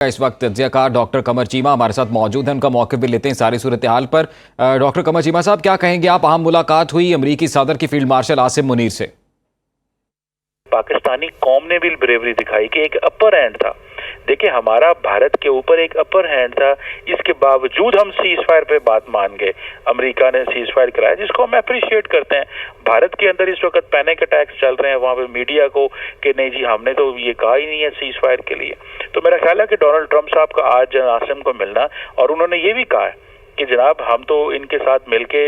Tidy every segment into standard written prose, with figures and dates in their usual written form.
इस वक्त तज्ज़ियाकार डॉक्टर कमर चीमा हमारे साथ मौजूद हैं। उनका मौक़िफ़ भी लेते हैं सारी सूरत हाल पर। डॉक्टर कमर चीमा साहब, क्या कहेंगे आप? अहम मुलाकात हुई अमरीकी सदर की फील्ड मार्शल आसिम मुनीर से। पाकिस्तानी कौम ने भी ब्रेवरी दिखाई कि एक अपर हैंड था। देखिए, हमारा भारत के ऊपर एक अपर हैंड था, इसके बावजूद हम सीज फायर पे बात मान गए। अमेरिका ने सीज फायर कराया, जिसको हम अप्रिशिएट करते हैं। भारत के अंदर इस वक्त पैनिक अटैक्स चल रहे हैं वहां पे मीडिया को कि नहीं जी, हमने तो ये कहा ही नहीं है सीज फायर के लिए। तो मेरा ख्याल है कि डोनाल्ड ट्रंप साहब का आज आसिम को मिलना, और उन्होंने ये भी कहा है कि जनाब हम तो इनके साथ मिलके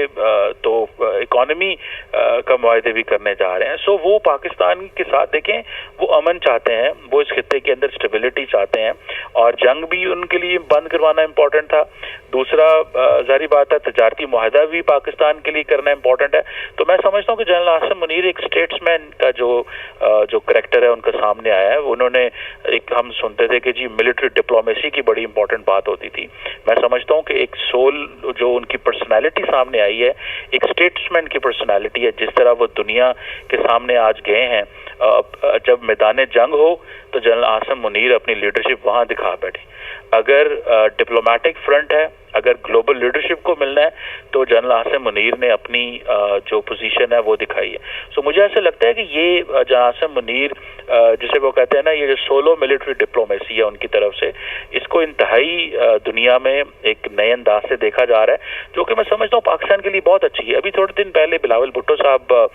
तो इकोनॉमी का मुआहदे भी करने जा रहे हैं। सो वो पाकिस्तान के साथ देखें, वो अमन चाहते हैं, वो इस खित्ते के अंदर स्टेबिलिटी चाहते हैं, और जंग भी उनके लिए बंद करवाना इम्पोर्टेंट था। दूसरा जारी बात है, तजारती मुआहदा भी पाकिस्तान के लिए करना इम्पोर्टेंट है। तो मैं समझता हूँ कि जनरल आसिम मुनीर एक स्टेट्समैन का जो करैक्टर है उनका सामने आया है। उन्होंने एक, हम सुनते थे कि जी मिलिट्री डिप्लोमेसी की बड़ी इंपॉर्टेंट बात होती थी। मैं समझता हूँ कि एक सोल जो उनकी पर्सनालिटी सामने आई है, एक स्टेट्समैन की पर्सनालिटी है। जिस तरह वो दुनिया के सामने आज गए हैं, जब मैदान जंग हो तो जनरल आसिम मुनीर अपनी लीडरशिप वहां दिखा बैठे। अगर डिप्लोमेटिक फ्रंट है, अगर ग्लोबल लीडरशिप को मिलना है, तो जनरल आसिम मुनीर ने अपनी जो पोजीशन है वो दिखाई है। सो मुझे ऐसा लगता है कि ये जनरल आसिम मुनीर, जिसे वो कहते हैं ना, ये जो सोलो मिलिट्री डिप्लोमेसी है उनकी तरफ से, इसको इंतहाई दुनिया में एक नए अंदाज से देखा जा रहा है, जो कि मैं समझता हूँ पाकिस्तान के लिए बहुत अच्छी है। अभी थोड़े दिन पहले बिलावल भुट्टो साहब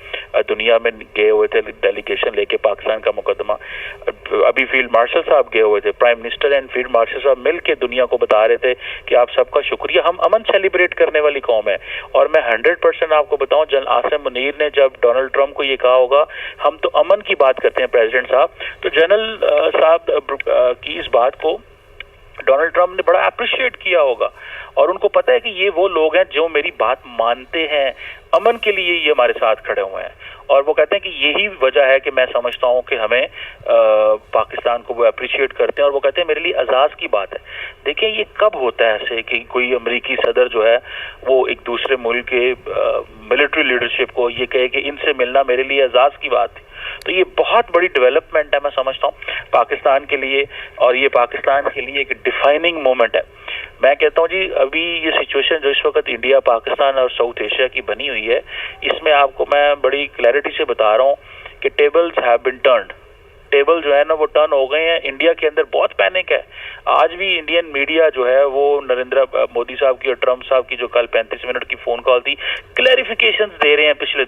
दुनिया में गए हुए थे डेलीगेशन लेके, पाकिस्तान का मुकदमा। अभी फील्ड मार्शल साहब गए हुए थे, prime minister and field marshal साहब मिल के दुनिया को बता रहे थे कि आप सबका शुक्रिया, हम अमन सेलिब्रेट करने वाली कौम है। और मैं 100% आपको बताऊं, जनरल आसिम मुनीर ने जब डोनाल्ड ट्रंप को ये कहा होगा हम तो अमन की बात करते हैं प्रेसिडेंट साहब, तो जनरल साहब की इस बात को डोनाल्ड ट्रंप ने बड़ा अप्रिशिएट किया होगा, और उनको पता है कि ये वो लोग हैं जो मेरी बात मानते हैं, अमन के लिए ये हमारे साथ खड़े हुए हैं। और वो कहते हैं कि यही वजह है कि मैं समझता हूँ कि हमें पाकिस्तान को वो अप्रिशिएट करते हैं, और वो कहते हैं मेरे लिए एजाज की बात है। देखिए, ये कब होता है ऐसे कि कोई अमेरिकी सदर जो है वो एक दूसरे मुल्क के मिलिट्री लीडरशिप को ये कहे कि इनसे मिलना मेरे लिए एजाज की बात है। तो ये बहुत बड़ी डेवलपमेंट है, मैं समझता हूँ पाकिस्तान के लिए, और ये पाकिस्तान के लिए एक डिफाइनिंग मोमेंट है। मैं कहता हूँ जी, अभी ये सिचुएशन जो इस वक्त इंडिया, पाकिस्तान और साउथ एशिया की बनी हुई है, इसमें आपको मैं बड़ी क्लैरिटी से बता रहा हूँ कि tables have been turned. Table जो है ना वो टर्न हो गए हैं। इंडिया के अंदर बहुत पैनिक है। आज भी इंडियन मीडिया जो है वो नरेंद्र मोदी साहब की और ट्रंप साहब की जो कल 35 मिनट की फोन कॉल थी, क्लैरिफिकेशंस दे रहे हैं पिछले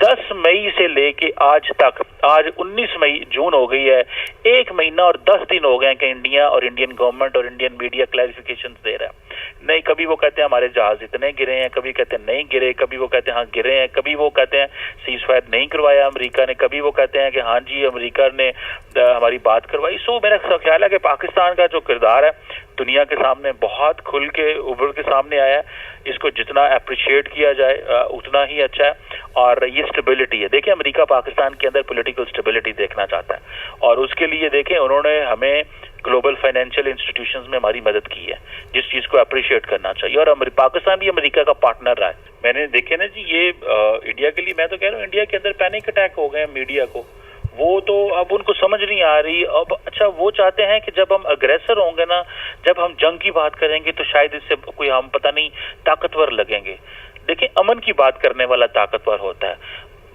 10 मई से लेके आज तक। आज 19 मई, जून हो गई है, 1 महीना और 10 दिन हो गए हैं कि इंडिया और इंडियन गवर्नमेंट और इंडियन मीडिया क्लैरिफिकेशंस दे रहा है। नहीं, कभी वो कहते हैं हमारे जहाज इतने गिरे हैं, कभी कहते हैं नहीं गिरे, कभी वो कहते हैं हाँ गिरे हैं, कभी वो कहते हैं सीज फायर नहीं करवाया अमेरिका ने, कभी वो कहते हैं कि हाँ जी अमेरिका ने हमारी बात करवाई। सो मेरा ख्याल है कि पाकिस्तान का जो किरदार है दुनिया के सामने बहुत खुल के उभर के सामने आया है। इसको जितना अप्रिशिएट किया जाए उतना ही अच्छा है। और ये स्टेबिलिटी है। देखिए, अमेरिका पाकिस्तान के अंदर पॉलिटिकल स्टेबिलिटी देखना चाहता है, और उसके लिए देखें उन्होंने हमें ग्लोबल फाइनेंशियल इंस्टीट्यूशंस में हमारी मदद की है, जिस चीज को अप्रिशिएट करना चाहिए। और पाकिस्तान भी अमेरिका का पार्टनर रहा है। मैंने देखे ना जी, ये इंडिया के लिए, मैं तो कह रहा हूँ इंडिया के अंदर पैनिक अटैक हो गए मीडिया को, वो तो अब उनको समझ नहीं आ रही। अब अच्छा, वो चाहते हैं कि जब हम अग्रेसर होंगे ना, जब हम जंग की बात करेंगे तो शायद इससे कोई, हम पता नहीं, ताकतवर लगेंगे। देखिए, अमन की बात करने वाला ताकतवर होता है।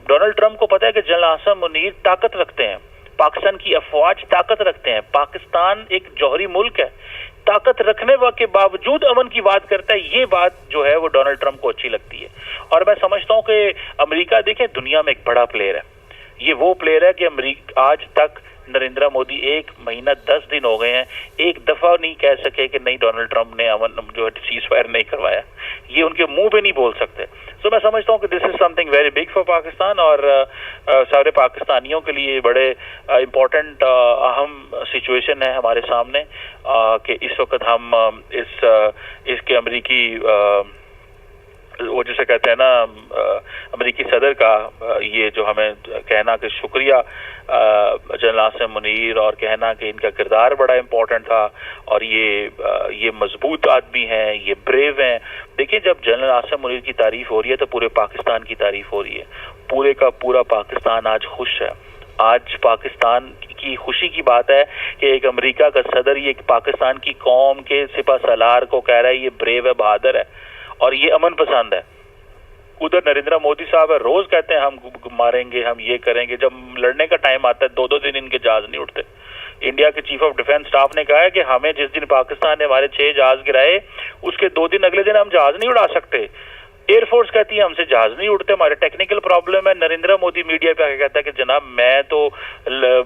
डोनाल्ड ट्रंप को पता है कि जनरल आसिम मुनीर ताकत रखते हैं, पाकिस्तान की अफवाज ताकत रखते हैं। पाकिस्तान एक जौहरी मुल्क है, ताकत रखने के बावजूद अमन की बात करता है। ये बात जो है वो डोनाल्ड ट्रंप को अच्छी लगती है। और मैं समझता हूँ कि अमेरिका, देखें, दुनिया में एक बड़ा प्लेयर है। ये वो प्लेयर है कि अमेरिका आज तक नरेंद्र मोदी 1 महीना 10 दिन हो गए हैं, एक दफा नहीं कह सके कि नहीं डोनाल्ड ट्रंप ने अमन जो है सीज फायर नहीं करवाया। ये उनके मुंह पे नहीं बोल सकते। सो मैं समझता हूँ कि this is something very big for Pakistan, और सारे पाकिस्तानियों के लिए बड़े इम्पोर्टेंट अहम सिचुएशन है हमारे सामने कि इस वक्त हम इसके अमेरिकी वो जिसे कहते हैं ना अमेरिकी सदर का ये जो हमें कहना कि शुक्रिया जनरल आसिम मुनीर, और कहना कि इनका किरदार बड़ा इम्पोर्टेंट था, और ये मजबूत आदमी हैं, ये ब्रेव हैं। देखिए, जब जनरल आसिम मुनीर की तारीफ हो रही है तो पूरे पाकिस्तान की तारीफ हो रही है। पूरे का पूरा पाकिस्तान आज खुश है। آج پاکستان کی خوشی کی بات ہے کہ ایک امریکہ کا صدر یہ پاکستان کی قوم کے سپہ سالار کو کہہ رہا ہے یہ بریو ہے، بہادر ہے اور یہ امن پسند ہے. ادھر نریندر مودی صاحب ہے، روز کہتے ہیں ہم ماریں گے، ہم یہ کریں گے. جب لڑنے کا ٹائم آتا ہے 2 دن ان کے جہاز نہیں اٹھتے. انڈیا کے چیف آف ڈیفنس اسٹاف نے کہا ہے کہ ہمیں جس دن پاکستان نے ہمارے 6 جہاز گرائے اس کے 2 دن اگلے دن ہم جہاز نہیں اڑا سکتے. ایئر فورس کہتی ہے ہم سے جہاز نہیں اڑتے، ہمارے ٹیکنیکل پرابلم ہے. نریندر مودی میڈیا پہ آ کے کہتا ہے کہ جناب میں تو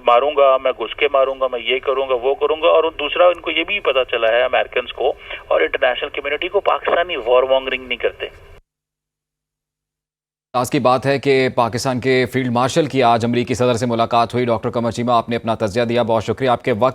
ماروں گا، میں گھس کے ماروں گا، میں یہ کروں گا وہ کروں گا. اور دوسرا ان کو یہ بھی پتا چلا ہے امریکنز کو اور انٹرنیشنل کمیونٹی کو، پاکستانی وار مانگرنگ نہیں کرتے. آج کی بات ہے کہ پاکستان کے فیلڈ مارشل کی آج امریکی صدر سے ملاقات ہوئی. ڈاکٹر قمر چیمہ آپ نے اپنا تجزیہ دیا، بہت شکریہ آپ کے وقت